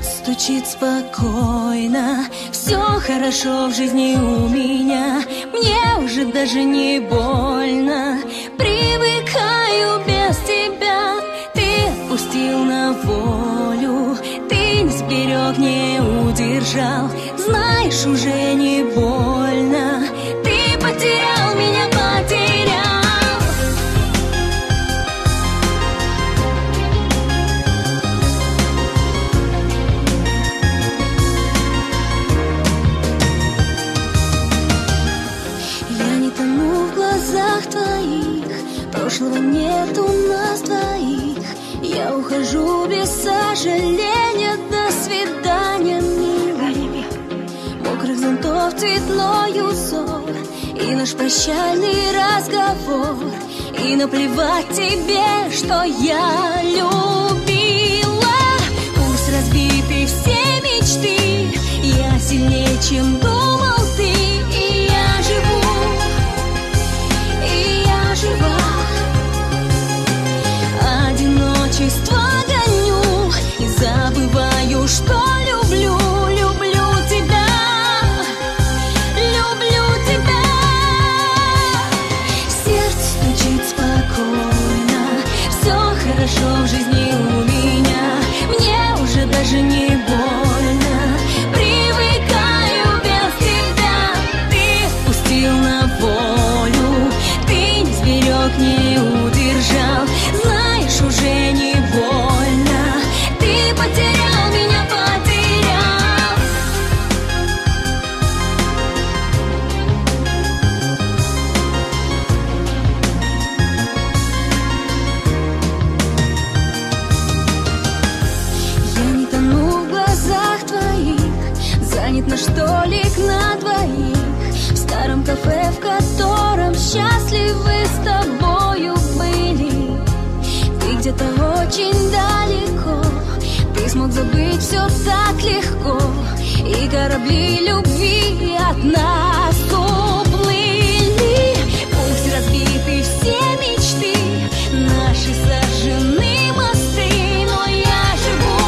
Сердце стучит спокойно, все хорошо в жизни у меня. Мне уже даже не больно, привыкаю без тебя. Ты отпустил на волю, ты не сберег, не удержал. Знаешь, уже не больно, ты потерял меня, потерял. Я не тону в глазах твоих, прошлого нет у нас двоих. Я ухожу без сожаления, до свидания, милый. Мокрых зонтов цветной узор и наш прощальный разговор. И наплевать тебе, что я любила. Пусть разбиты все мечты, я сильнее, чем думал ты. И я живу, и я жива. Одиночество гоню и забываю, что люблю, люблю тебя, люблю тебя. Сердце стучит спокойно, все хорошо в жизни у меня. Мне уже даже не больно, привыкаю без тебя. Ты отпустил на волю, ты не сберег, не удержал. Знаешь, уже не больно, ты потерял меня, потерял. Я не тону в глазах твоих, занят наш столик на двоих. В старом кафе, в котором счастливы с тобою были. Ты где-то очень далеко, ты смог забыть все так легко. И корабли любви от нас уплыли. Пусть разбиты все мечты, наши сожжены мосты. Но я живу,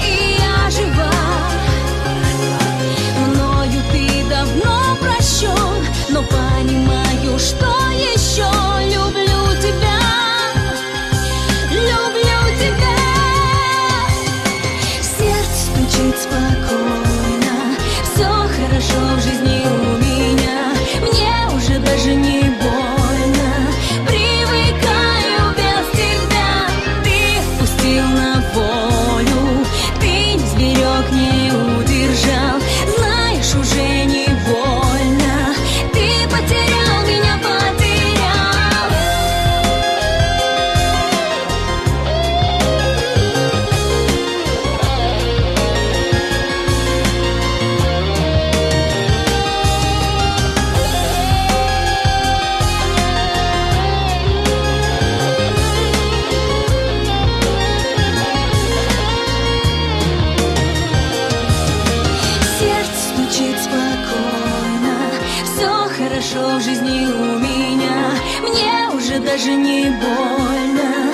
и я жива. Мною ты давно прощен, но понимаю, что еще люблю тебя, люблю тебя. Сердце стучит спокойно, все хорошо в жизни у меня. Мне уже даже не больно, привыкаю без тебя. Ты отпустил на волю, ты не сберег, не удержал. Знаешь, уже не больно, ты потерял меня, потерял. Сердце стучит спокойно, все хорошо в жизни у меня. Мне уже даже не больно,